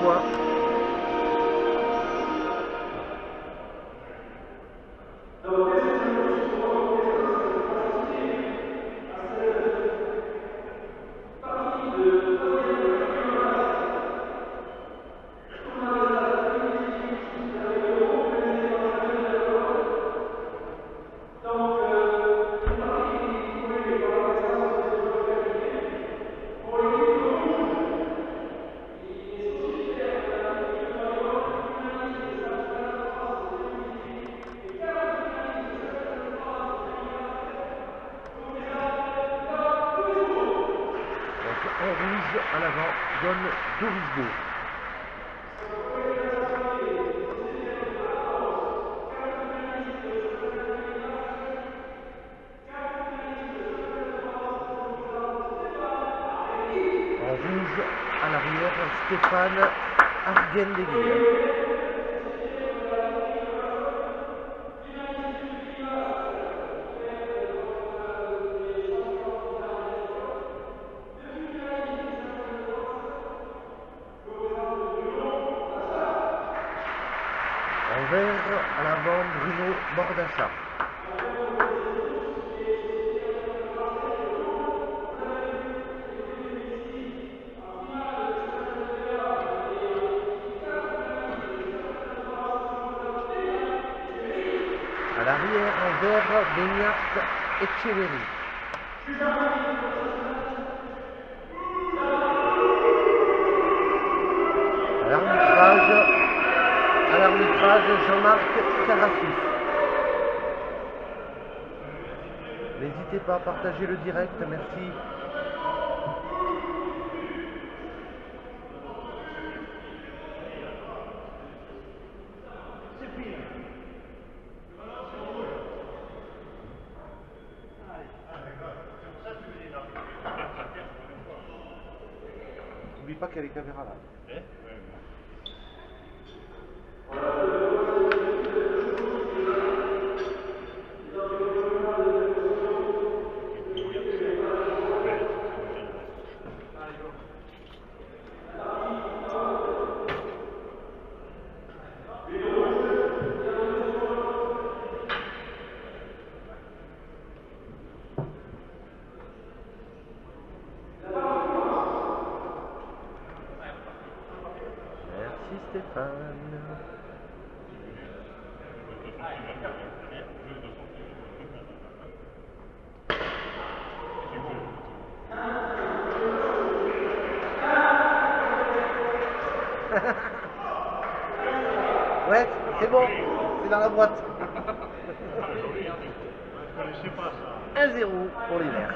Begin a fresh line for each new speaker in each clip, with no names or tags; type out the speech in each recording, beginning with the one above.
points. En rouge à l'avant donne Dorisbourg. En rouge à l'arrière Stéphane Arguendegui. En vert à l'avant Bruno Bordassa. À l'arrière en vert Beñat Echeverry. À l'arbitrage Jean-Marc Carafis. N'hésitez pas à partager le direct, merci. N'oublie pas qu'il y a les caméras là. Merci Stéphane. Ouais, c'est bon, c'est dans la boîte. 1-0 pour les Verts.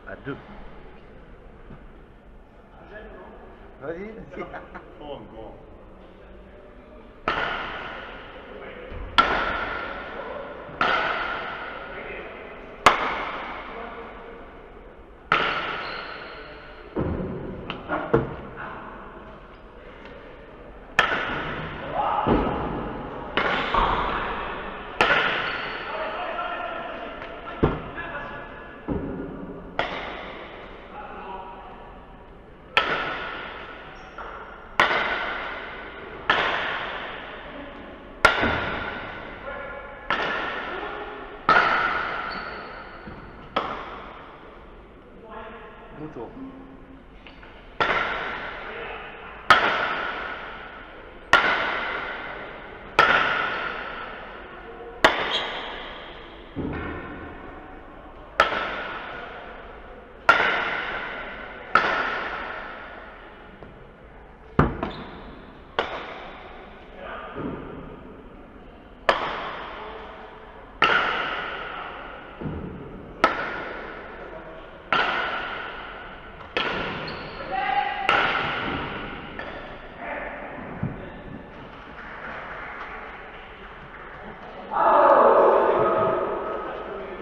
À 2. Vas-y.
tour.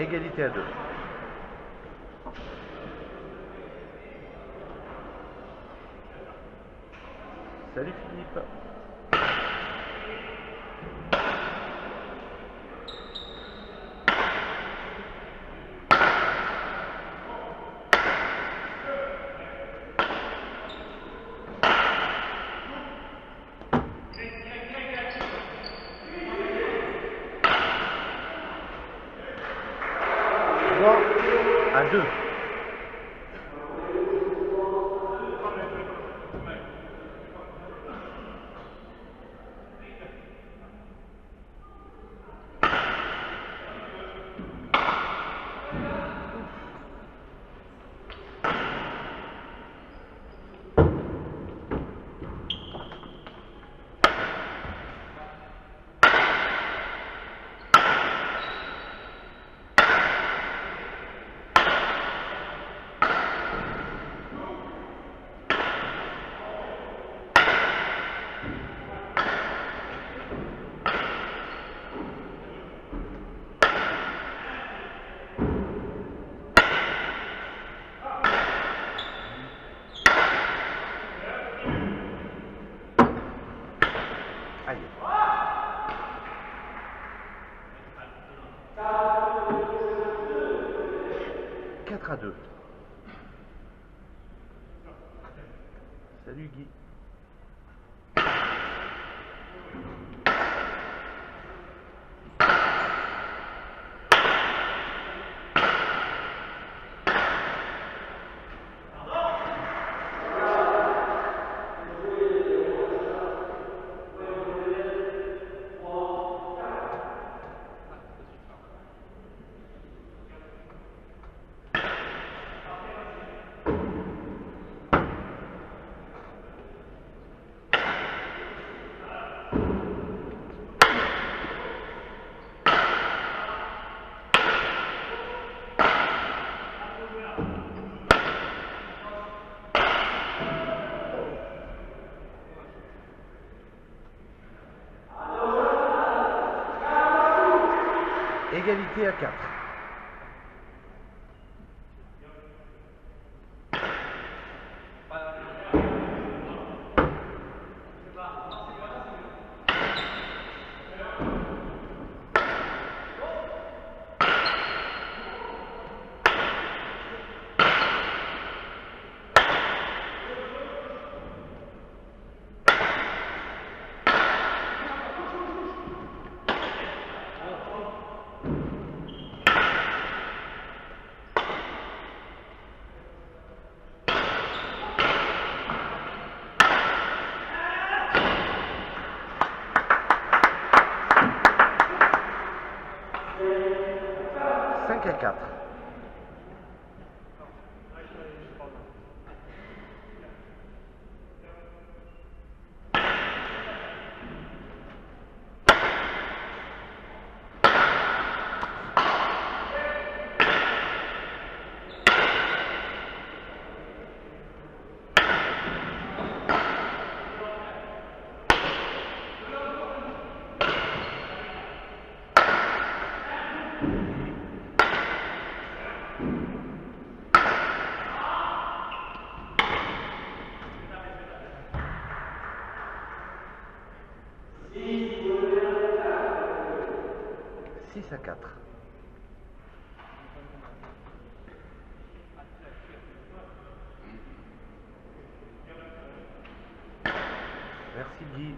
Égalité à 2. Salut Philippe. À 2. Aïe. 4 à 2. Salut Guy. Égalité à 4. À 4. À 4. Merci Guy.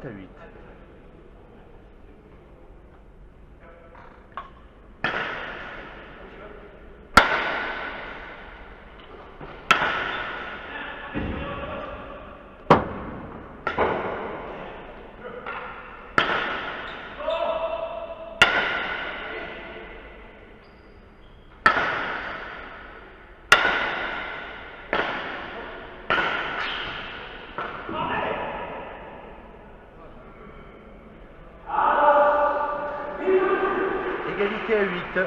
7-8. Égalité à 8.
La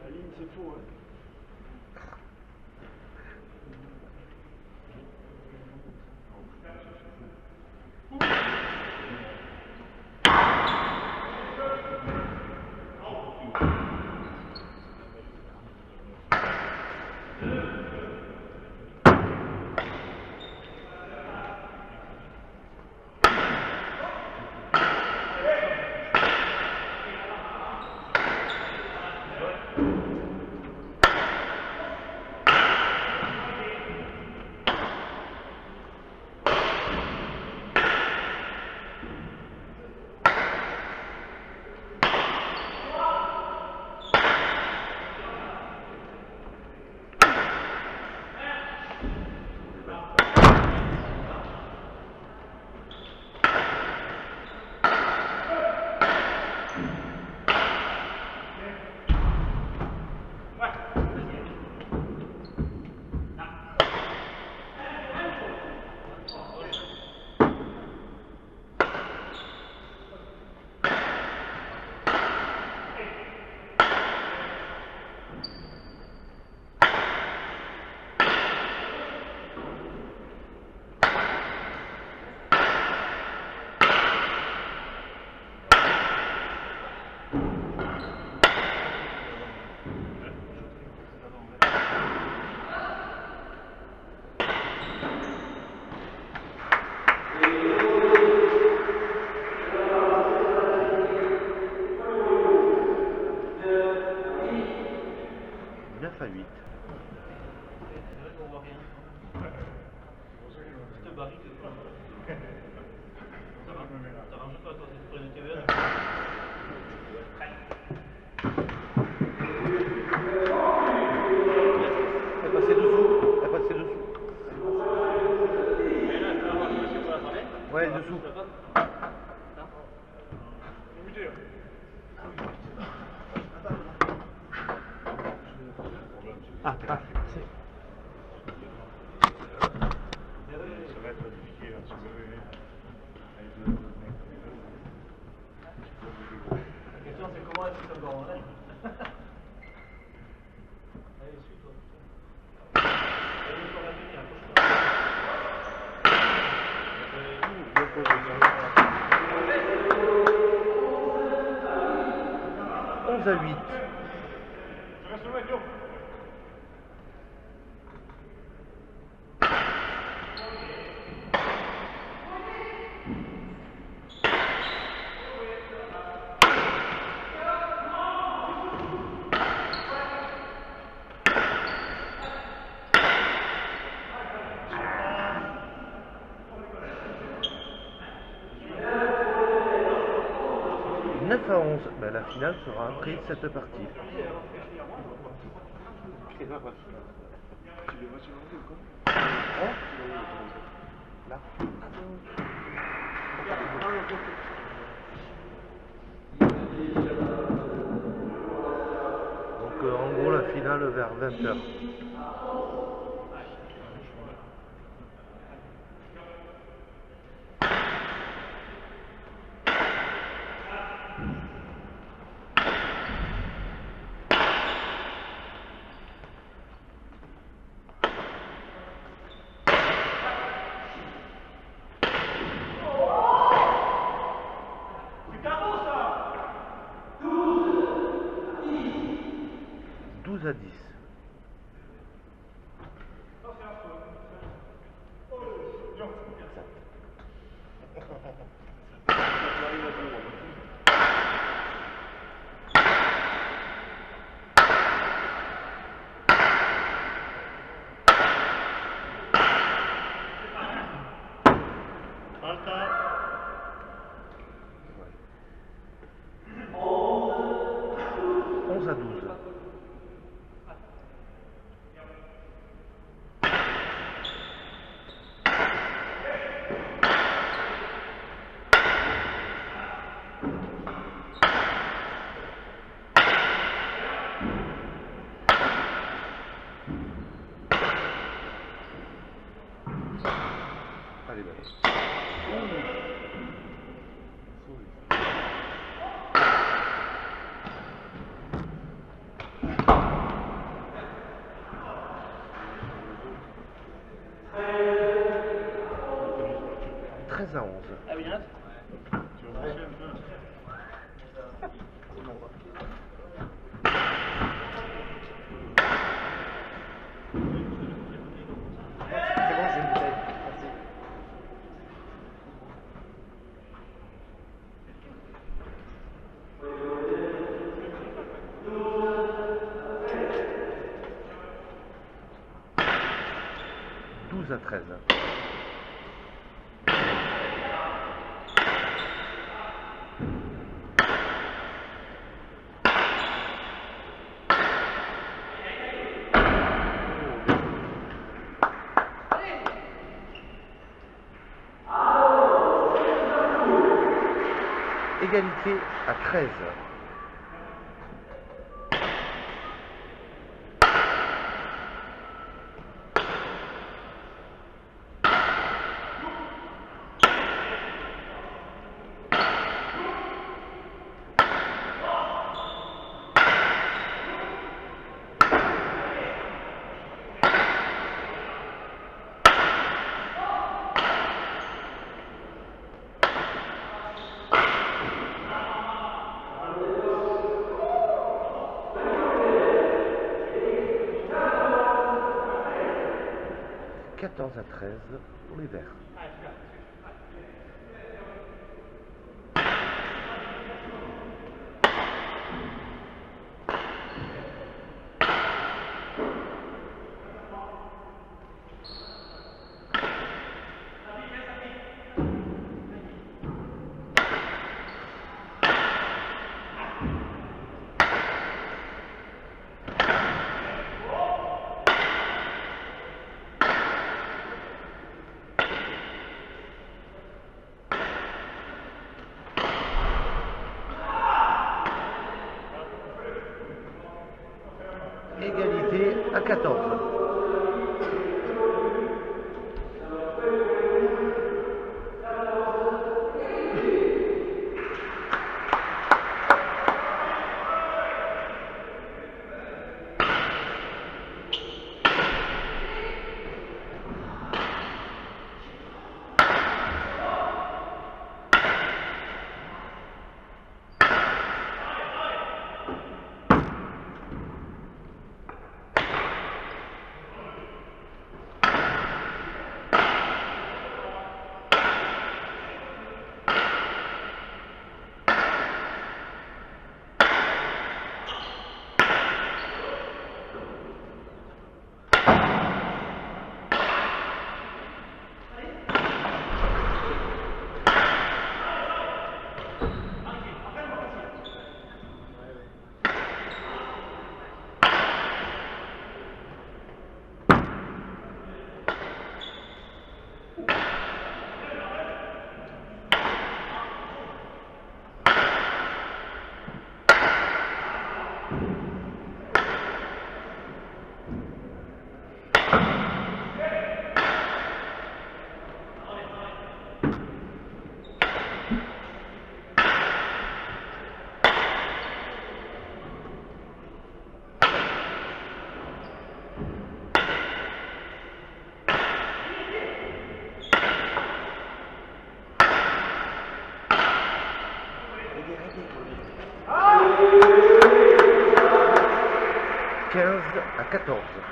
ligne, c'est faux, hein.
À 8. Elle passait dessous. Elle passait dessous. Ouais, dessous. Ah, c'est...
Ça va être difficile à soulever avec le mec.
La question c'est comment est-ce que ça va en l'air. Allez, suis-toi. Allez, il faut la tenir,
accroche-toi. 11 à 8.
Tu restes loin, Guillaume.
À 11, ben, la finale sera après cette partie. Là. Donc en gros la finale vers 20h. À 10. à 12. Allez, belle. 13 à 11.
Ah oui, hein.
Tu vas marcher un peu.
C'est bon, j'ai une bouteille. Merci.
12 à 13. Égalité à 13. « 14 à 13 pour les Verts. Égalité à 14. « 15 à 14. « 16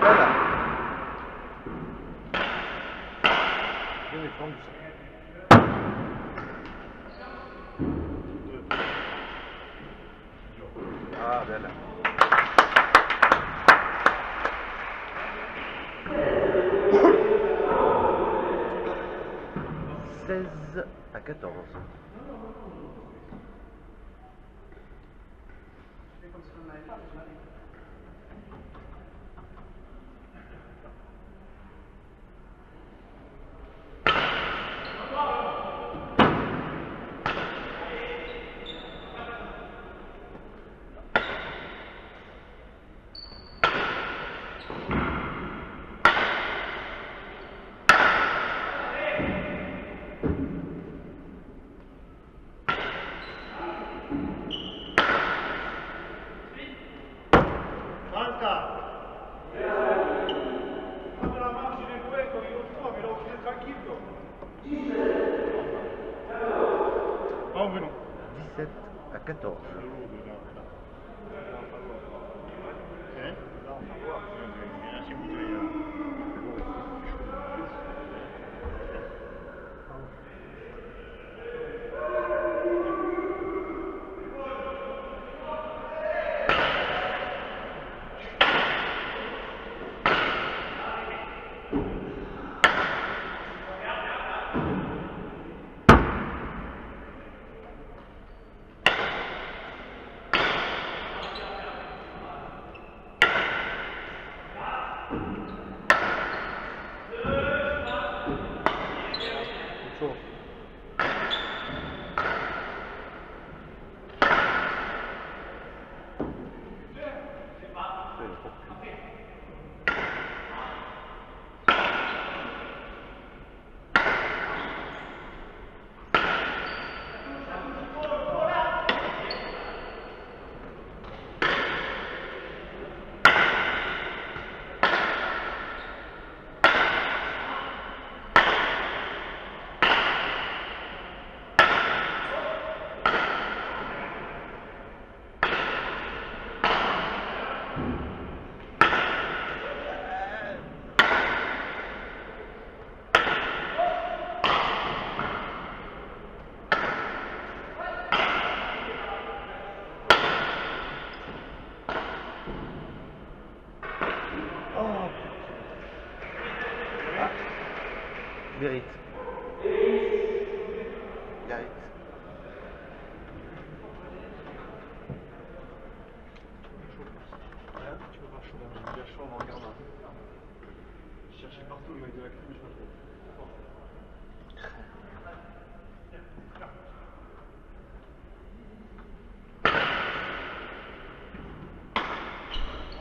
belle. Bien défendu ça. Ah, belle. 16-14.
Ah, non.
17-14. Mérite. Mérite.
Tu vas voir chaud, il y a chaud en regardant. Je cherchais partout, il m'a dit la clé, mais je ne sais pas.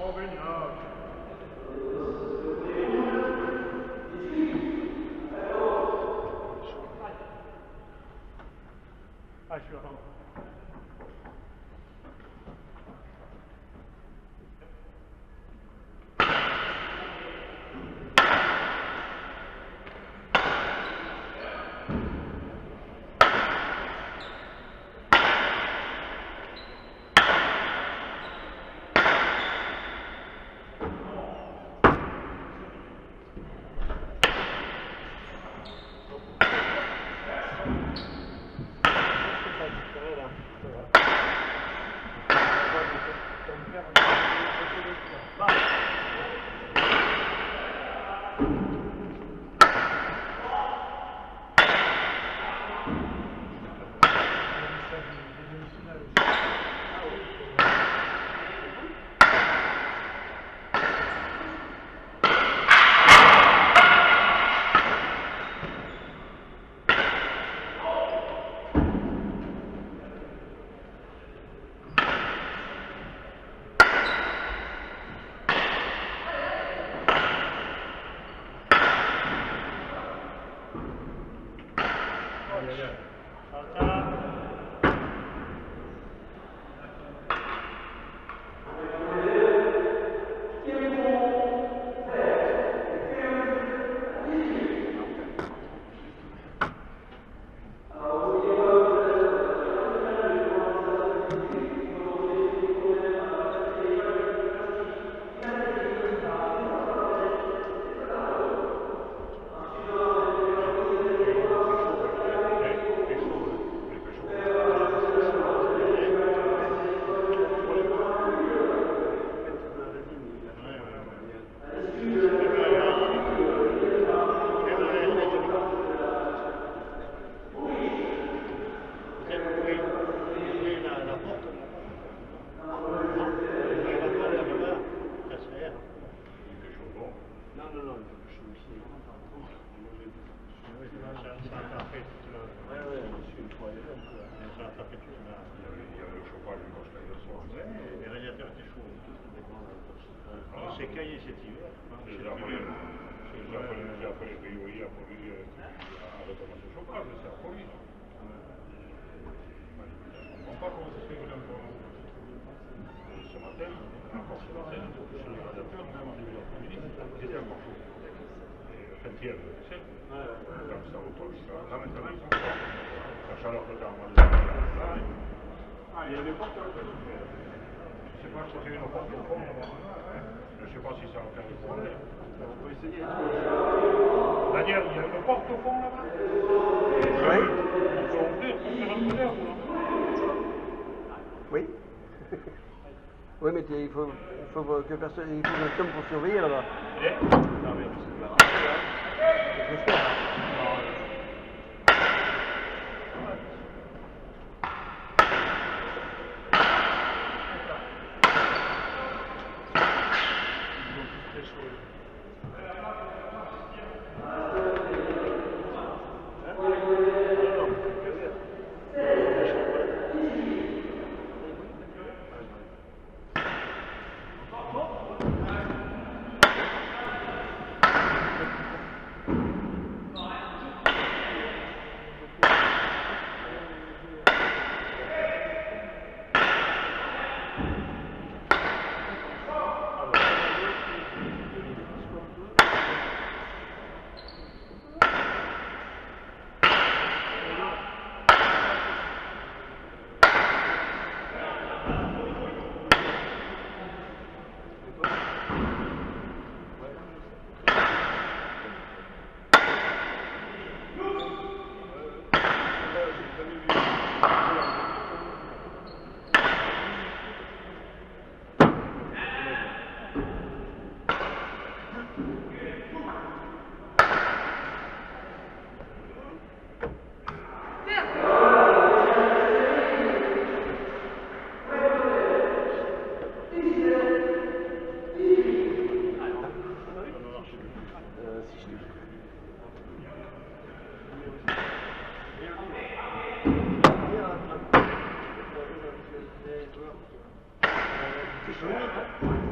Oh, génial. Ah, je suis là, pardon.
cet hiver. J'ai appelé Priori à Poli à réclamer ce chauffage, c'est à Poli. Je ne comprends pas comment ça se fait que ce matin, encore ce matin, sur les radiateurs, même en début d'après-midi, c'était encore chaud. Enfin, hier, c'est comme ça au Poli. Là maintenant, ils sont forts. La chaleur que tu as en mois de juillet. Ah, il y a des portes là. Je ne sais pas si c'est une porte au fond. Je ne sais pas si ça va faire le courant. On peut essayer. Daniel, il y a une porte au fond là-bas.
Oui.
On peut ouvrir pour faire un peu d'air, non?
Oui. Oui, mais il faut que personne, il faut un homme pour surveiller là-bas.
Non, mais c'est pas grave.
J'espère.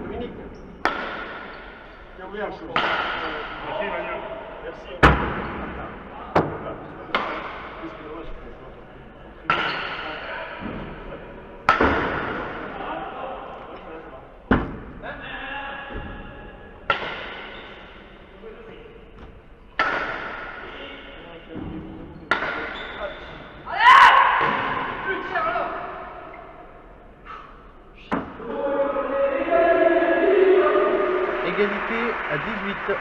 Dominique.
Merci, Daniel.
Égalité à 18.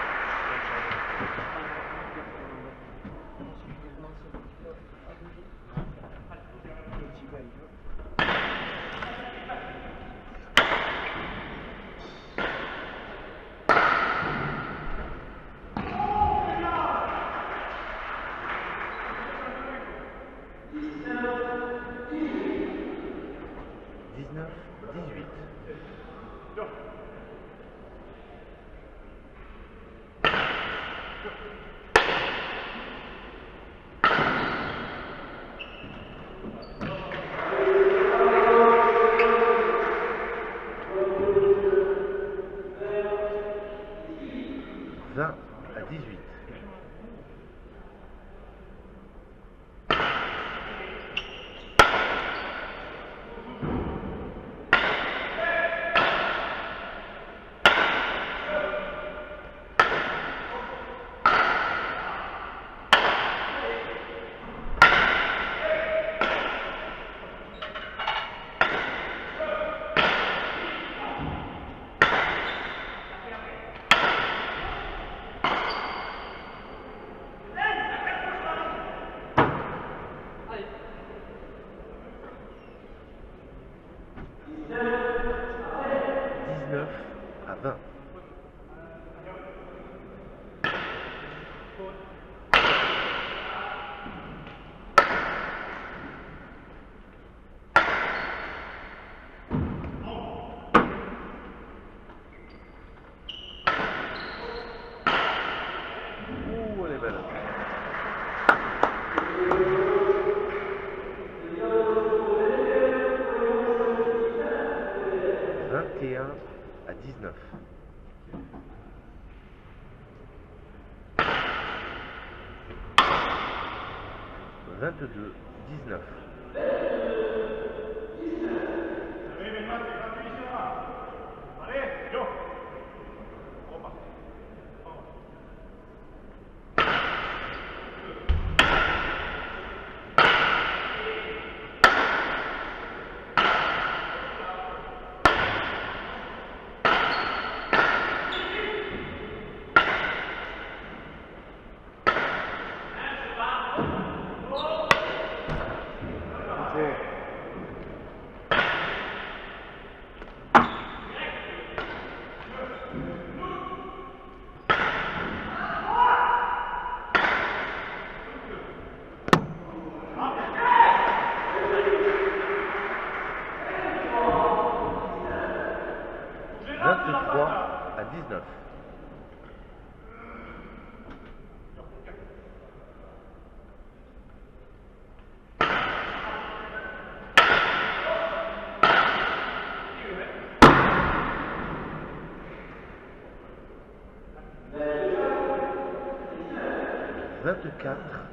À 18. À 20. Ouh, elle est belle. 21 à 19. 22, 19.
Allez, go.
23 à 19.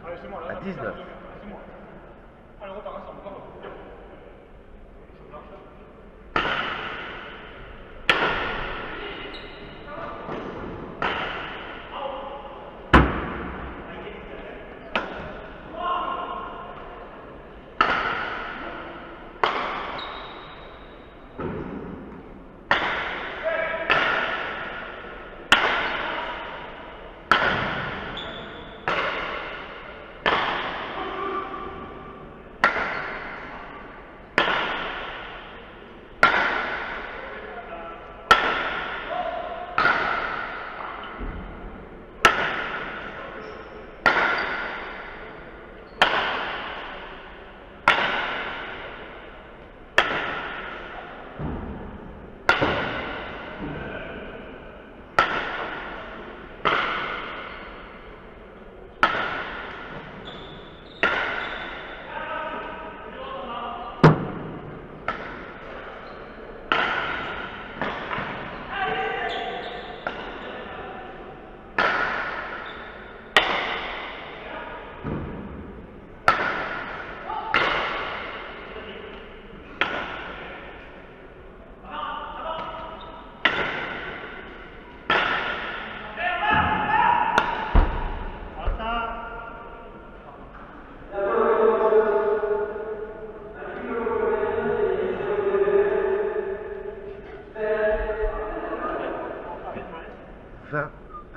Allez, c'est moi, là,
À 19.
c'est moi. Allez, on repart ensemble, vamos.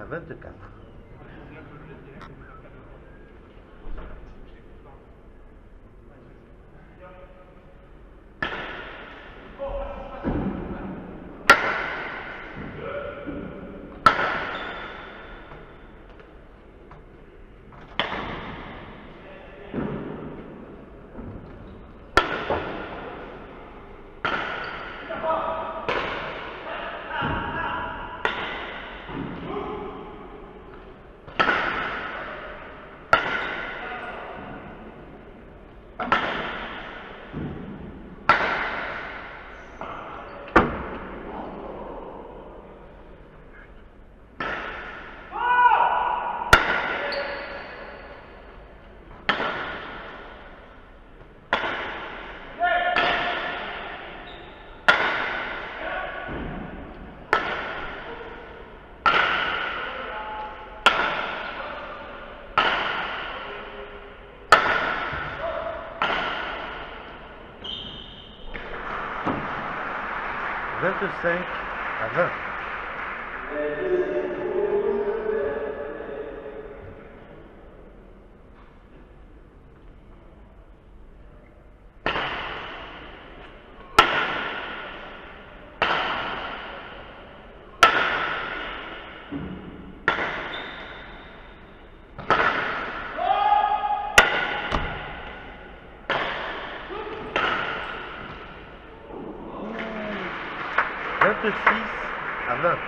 À 24. « 25 à 20. « 26 à 20. »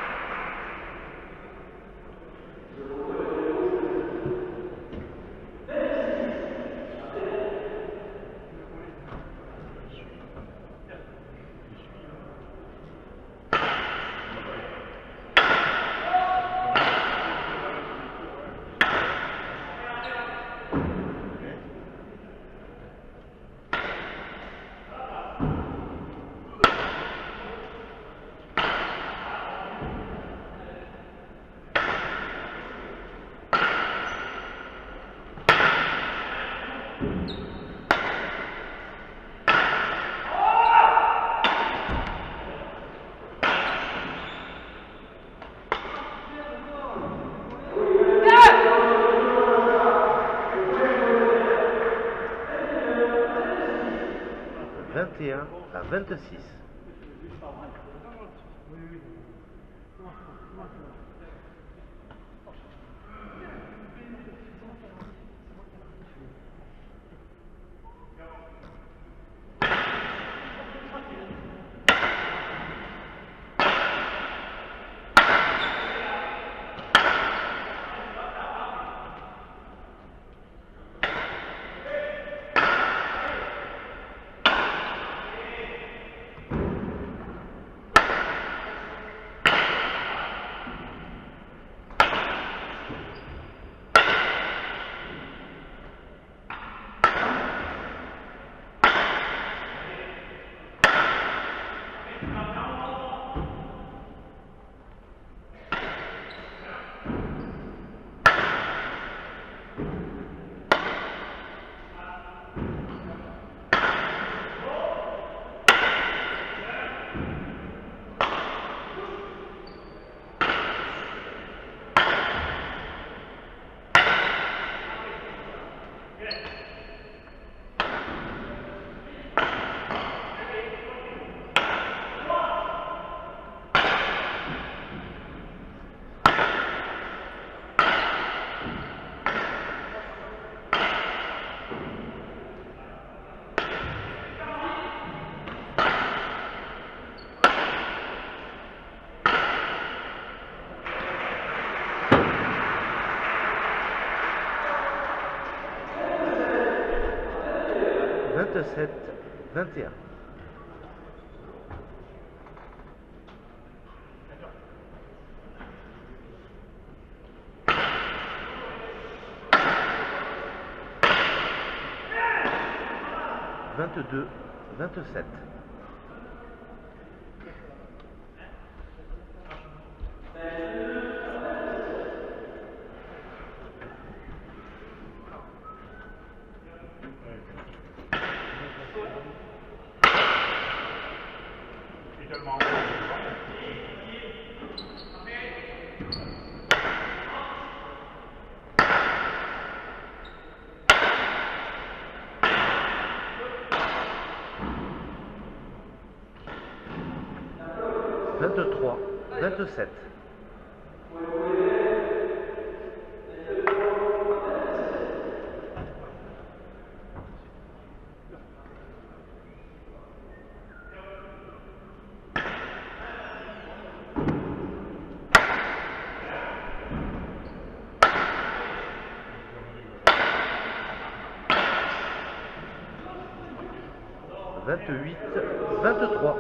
26. Vingt-sept, 21. Vingt-deux, 27.
Tellement
23, 27. 28, 23.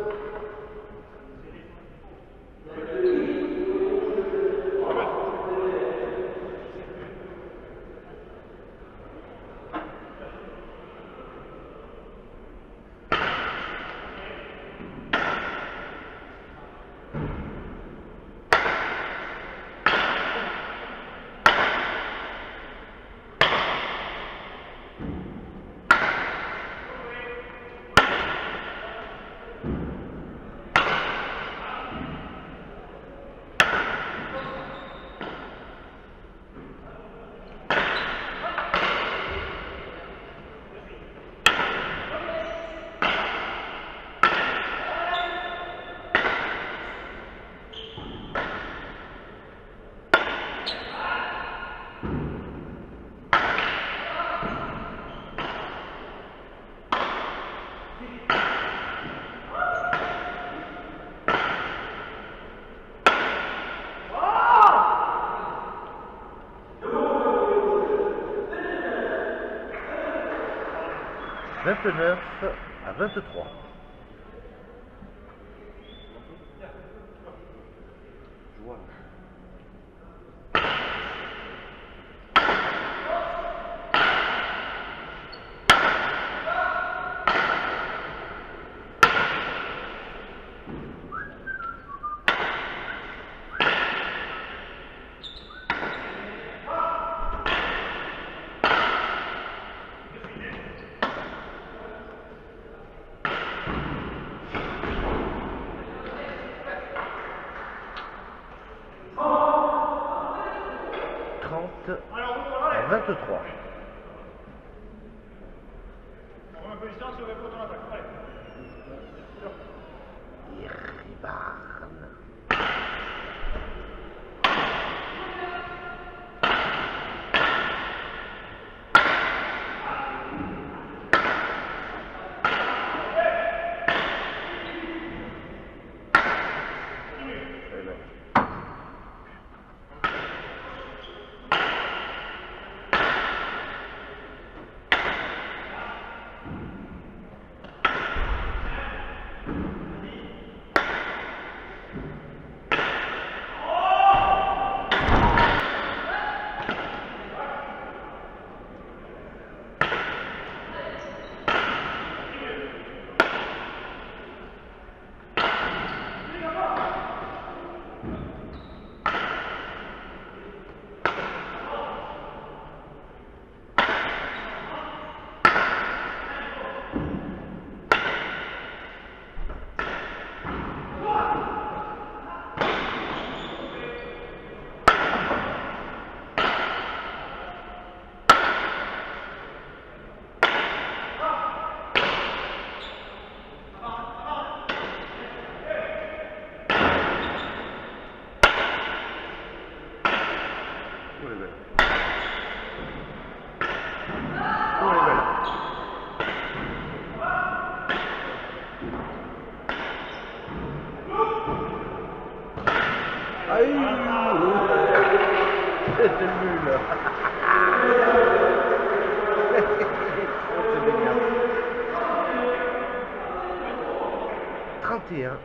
Vingt-neuf à 23. À 23.
On remet position sur le coton attaque. Allez.
Aïe.
C'était nul. Oh, c'est génial. 31-23.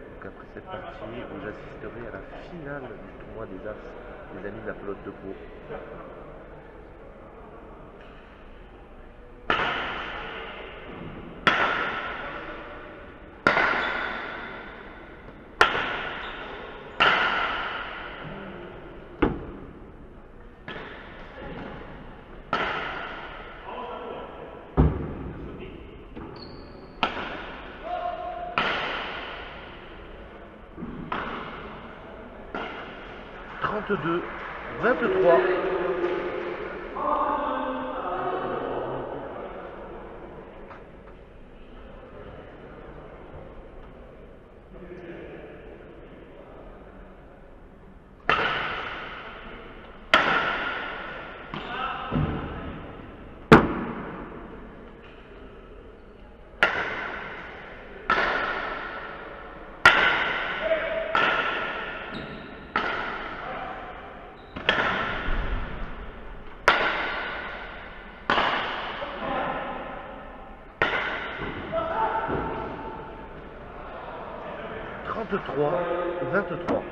Donc après cette partie, où j'assisterai à la finale du tournoi des As, des amis de la pelote de Pau. Trente-deux, 23. Trente-trois, 23.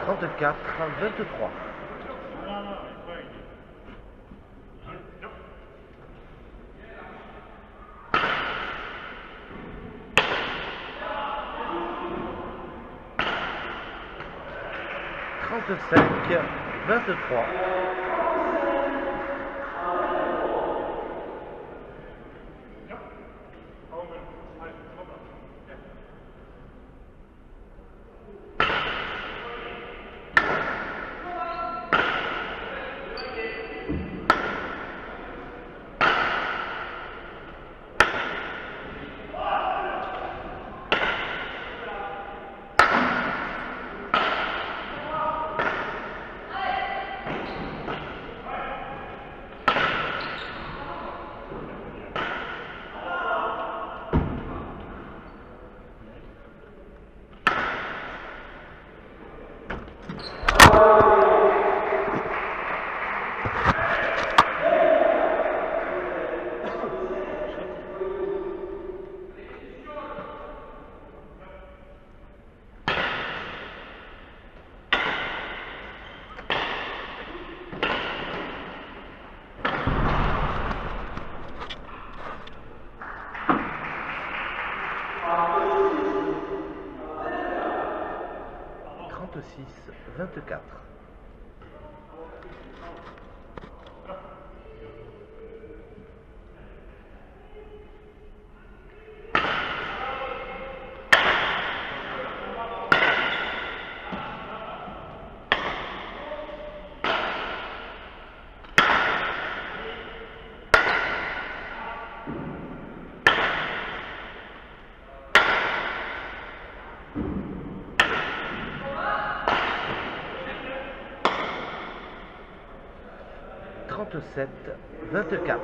Trente-quatre, 23. Trente-cinq, 23. Trente-six, 24. Trente-sept, 24.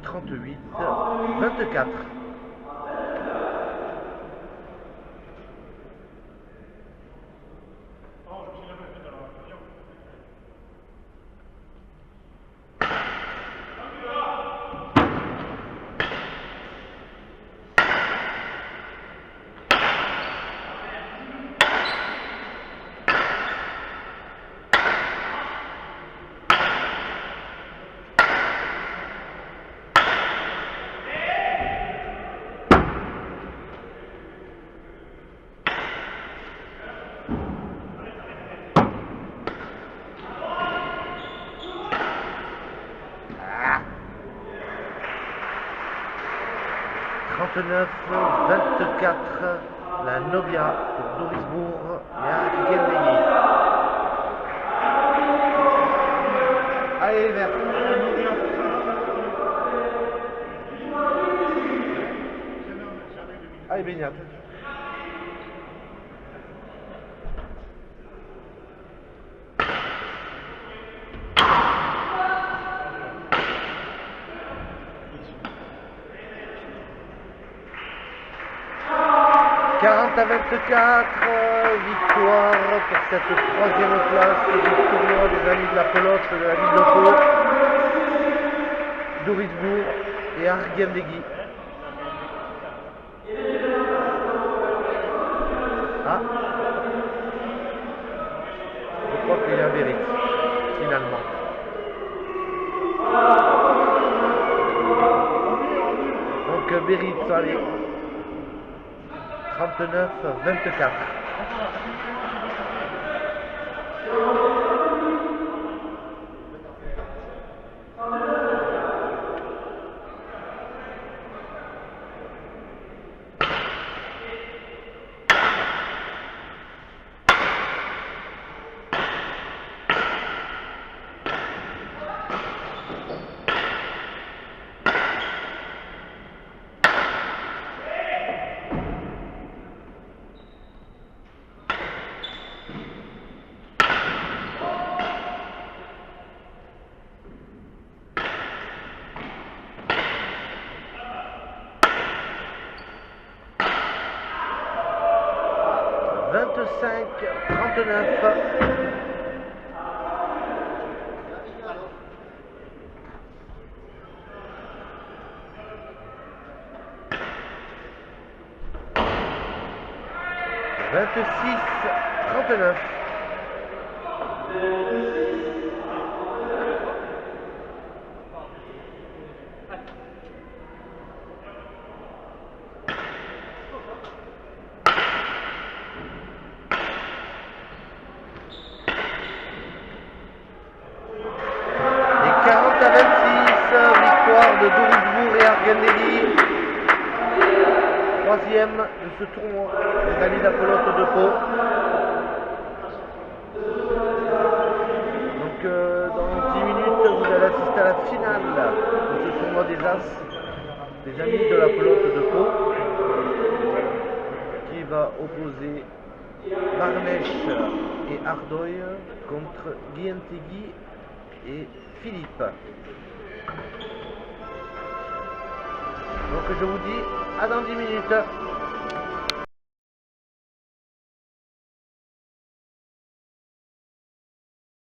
Trente-huit, 24. 39-24, la Novia pour Dorisbourg et Argendegui. Allez, vert. Allez, Baignade. À 24, victoire pour cette troisième place du tournoi des Amis de la Pelote de la ville de Pau, Dorisbourg et Argendegui. Ah, je crois qu'il y a Bérit, finalement. Donc Bérit, allez. 39-24. De Dorisbourg et Argendegui, troisième de ce tournoi des Amis de la Pelote de Pau. Donc dans 10 minutes vous allez assister à la finale de ce tournoi des As des Amis de la Pelote de Pau, qui va opposer Barnèche et Ardeuil contre Guyentegui et Philippe. Donc je vous dis à dans 10 minutes.